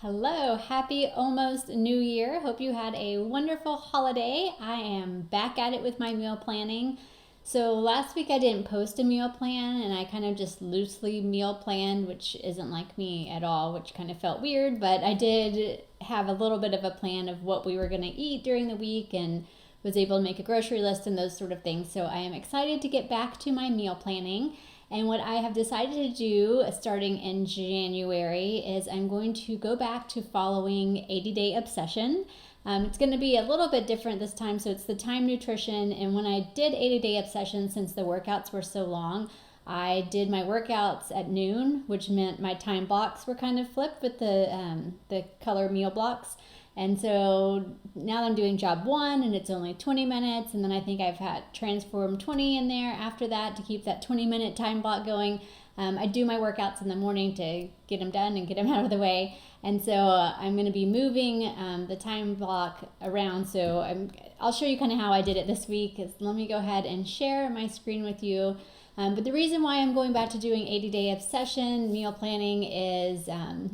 Hello, happy almost New Year. Hope you had a wonderful holiday. I am back at it with my meal planning. So last week I didn't post a meal plan and I kind of just loosely meal planned, which isn't like me at all, which kind of felt weird, but I did have a little bit of a plan of what we were going to eat during the week and was able to make a grocery list and those sort of things. So I am excited to get back to my meal planning. And what I have decided to do starting in January is I'm going to go back to following 80 Day Obsession. It's going to be a little bit different this time. So it's the time nutrition. And when I did 80 Day Obsession, since the workouts were so long, I did my workouts at noon, which meant my time blocks were kind of flipped with the color meal blocks. And so now I'm doing job one and it's only 20 minutes. And then I think I've had Transform 20 in there after that to keep that 20-minute time block going. I do my workouts in the morning to get them done and get them out of the way. And so I'm going to be moving the time block around. So I'll show you kind of how I did it this week. Let me go ahead and share my screen with you. But the reason why I'm going back to doing 80 Day Obsession meal planning is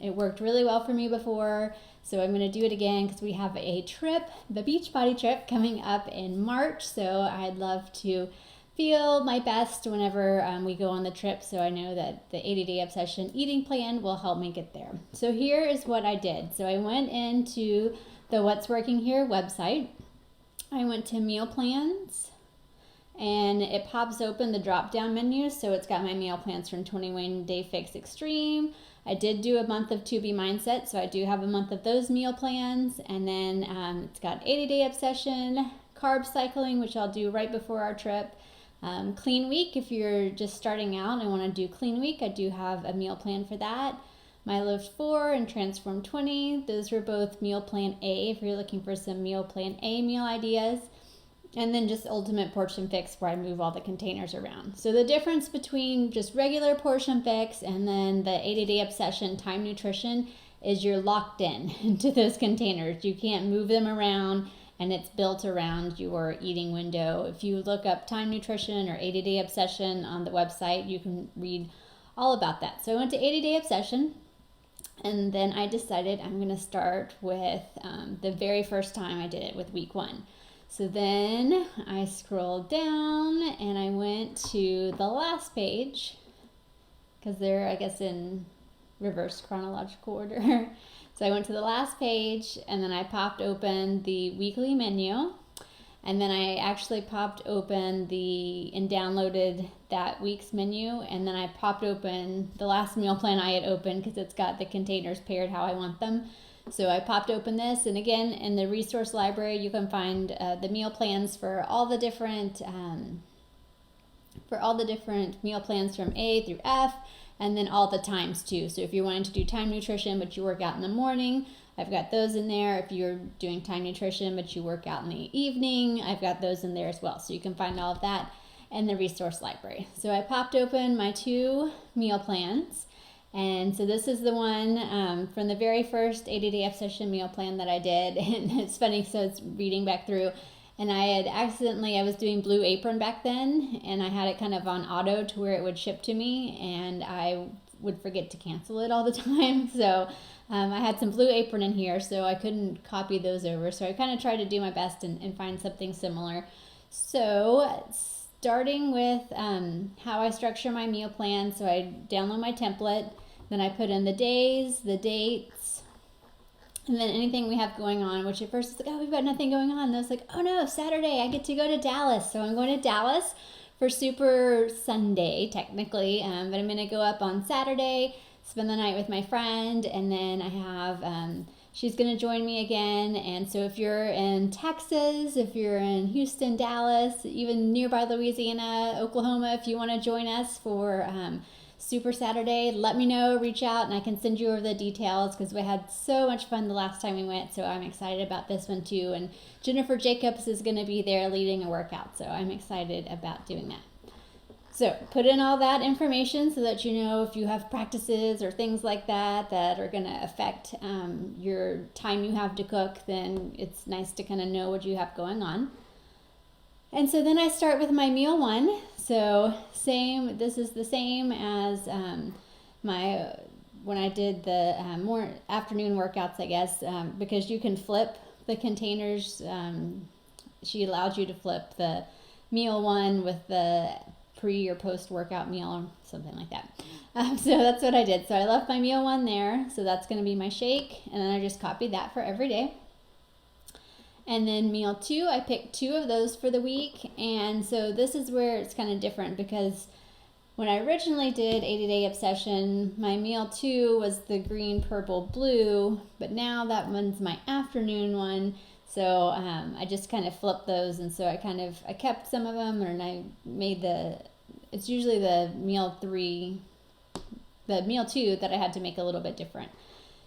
it worked really well for me before. So I'm going to do it again because we have a trip, the Beachbody trip, coming up in March. So I'd love to feel my best whenever we go on the trip. So I know that the 80 Day Obsession eating plan will help me get there. So here is what I did. So I went into the What's Working Here website. I went to meal plans. And it pops open the drop down menu. So it's got my meal plans from 21 Day Fix Extreme. I did do a month of 2B Mindset, so I do have a month of those meal plans. And then it's got 80 Day Obsession, carb cycling, which I'll do right before our trip. Clean week, if you're just starting out and want to do clean week, I do have a meal plan for that. My Lift 4 and Transform 20, those were both meal plan A if you're looking for some meal plan A meal ideas. And then just Ultimate Portion Fix where I move all the containers around. So the difference between just regular Portion Fix and then the 80 Day Obsession Time Nutrition is you're locked in into those containers. You can't move them around and it's built around your eating window. If you look up Time Nutrition or 80 Day Obsession on the website, you can read all about that. So I went to 80 Day Obsession and then I decided I'm going to start with the very first time I did it with week 1. So then I scrolled down and I went to the last page because they're, I guess, in reverse chronological order. So I went to the last page and then I popped open the weekly menu. And then I actually popped open and downloaded that week's menu. And then I popped open the last meal plan I had opened because it's got the containers paired how I want them. So I popped open this, and again, in the resource library, you can find the meal plans for all the different meal plans from A through F, and then all the times too. So if you're wanting to do time nutrition but you work out in the morning, I've got those in there. If you're doing time nutrition but you work out in the evening, I've got those in there as well. So you can find all of that in the resource library. So I popped open my 2 meal plans. And so this is the one from the very first 80 Day Obsession meal plan that I did. And it's funny, so it's reading back through. And I was doing Blue Apron back then, and I had it kind of on auto to where it would ship to me, and I would forget to cancel it all the time. So I had some Blue Apron in here, so I couldn't copy those over. So I kind of tried to do my best and find something similar. So starting with how I structure my meal plan, so I download my template. Then I put in the days, the dates, and then anything we have going on, which at first it's like, oh, we've got nothing going on. And I was like, oh no, Saturday, I get to go to Dallas. So I'm going to Dallas for Super Sunday, technically. But I'm going to go up on Saturday, spend the night with my friend, and then I have, she's going to join me again. And so if you're in Texas, if you're in Houston, Dallas, even nearby Louisiana, Oklahoma, if you want to join us for Super Saturday, let me know, reach out, and I can send you over the details because we had so much fun the last time we went. So I'm excited about this one too. And Jennifer Jacobs is going to be there leading a workout. So I'm excited about doing that. So put in all that information so that you know if you have practices or things like that that are going to affect your time you have to cook, then it's nice to kind of know what you have going on. And so then I start with my meal 1. So this is the same as my when I did the more afternoon workouts, I guess, because you can flip the containers. She allowed you to flip the meal one with the pre or post workout meal or something like that. So that's what I did. So I left my meal one there. So that's going to be my shake. And then I just copied that for every day. And then meal 2, I picked 2 of those for the week. And so this is where it's kind of different, because when I originally did 80-Day Obsession, my meal 2 was the green, purple, blue, but now that one's my afternoon one. So I just kind of flipped those, and so I kept some of them, and I made it's usually the meal 2 that I had to make a little bit different.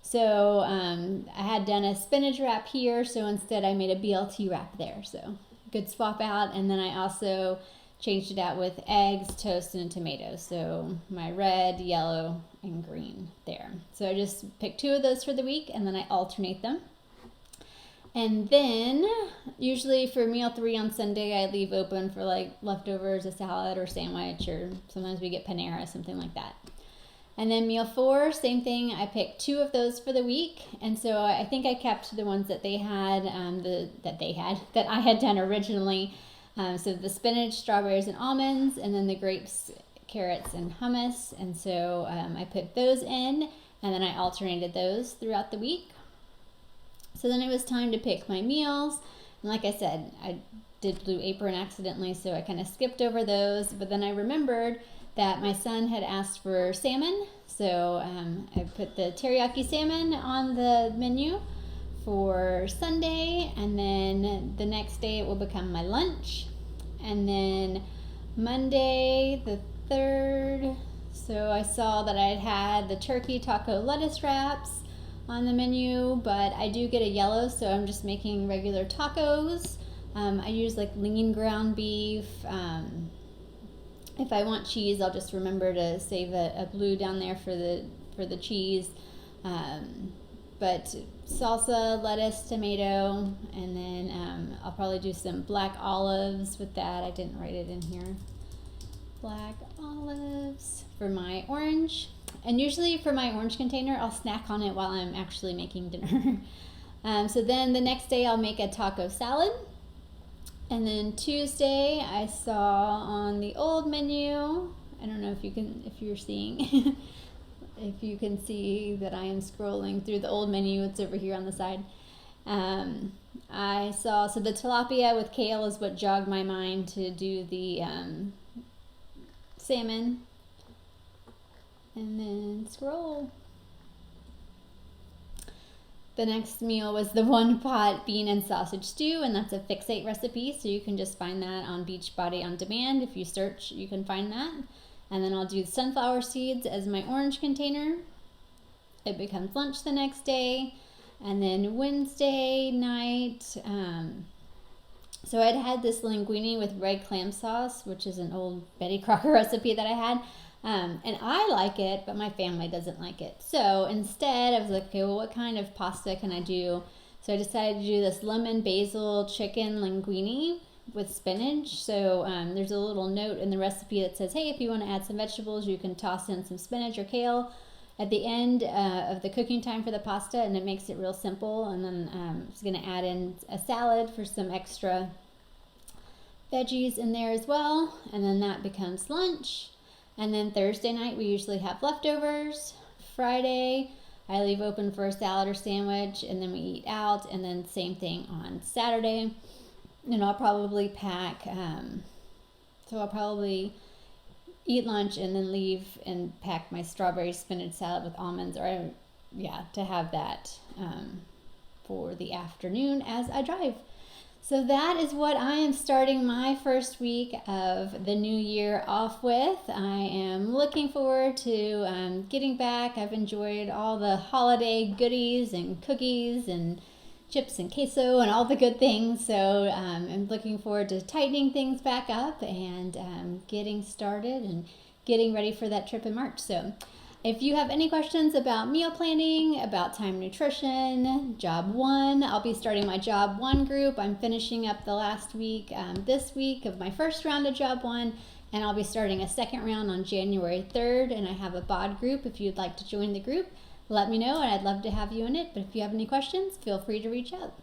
So I had done a spinach wrap here, so instead I made a BLT wrap there. So good swap out, and then I also changed it out with eggs, toast, and tomatoes. So my red, yellow, and green there. So I just picked 2 of those for the week, and then I alternate them. And then usually for meal 3 on Sunday, I leave open for like leftovers, a salad or sandwich, or sometimes we get Panera, something like that. And then meal 4, same thing. I picked 2 of those for the week, and so I think I kept the ones that they had, that I had done originally. So the spinach, strawberries, and almonds, and then the grapes, carrots, and hummus. And so I put those in, and then I alternated those throughout the week. So then it was time to pick my meals. And like I said, I did Blue Apron accidentally, so I kind of skipped over those. But then I remembered that my son had asked for salmon. So I put the teriyaki salmon on the menu for Sunday, and then the next day it will become my lunch. And then Monday the 3rd, so I saw that I had the turkey taco lettuce wraps on the menu, but I do get a yellow, so I'm just making regular tacos. I use like lean ground beef. If I want cheese, I'll just remember to save a blue down there for the cheese. But salsa, lettuce, tomato, and then I'll probably do some black olives with that. I didn't write it in here. Black olives for my orange. And usually for my orange container, I'll snack on it while I'm actually making dinner. So then the next day I'll make a taco salad. And then Tuesday I saw on the old menu, I don't know if you're seeing, if you can see that I am scrolling through the old menu. It's over here on the side. I saw, so the tilapia with kale is what jogged my mind to do the salmon. And then scroll. The next meal was the 1-pot bean and sausage stew, and that's a Fix8 recipe, so you can just find that on Beachbody On Demand. If you search, you can find that. And then I'll do sunflower seeds as my orange container. It becomes lunch the next day. And then Wednesday night, so I'd had this linguine with red clam sauce, which is an old Betty Crocker recipe that I had. And I like it, but my family doesn't like it. So instead, I was like, okay, well, what kind of pasta can I do? So I decided to do this lemon basil chicken linguine with spinach. So there's a little note in the recipe that says, hey, if you want to add some vegetables, you can toss in some spinach or kale at the end of the cooking time for the pasta, and it makes it real simple. And then I'm just going to add in a salad for some extra veggies in there as well. And then that becomes lunch. And then Thursday night, we usually have leftovers. Friday, I leave open for a salad or sandwich, and then we eat out. And then same thing on Saturday. And I'll probably pack, so I'll probably eat lunch and then leave and pack my strawberry spinach salad with almonds, or to have that for the afternoon as I drive. So that is what I am starting my first week of the new year off with. I am looking forward to getting back. I've enjoyed all the holiday goodies and cookies and chips and queso and all the good things. So I'm looking forward to tightening things back up and getting started and getting ready for that trip in March. So if you have any questions about meal planning, about time nutrition, job 1, I'll be starting my job 1 group. I'm finishing up the last week, this week, of my first round of job 1. And I'll be starting a second round on January 3rd, and I have a BOD group. If you'd like to join the group, let me know, and I'd love to have you in it. But if you have any questions, feel free to reach out.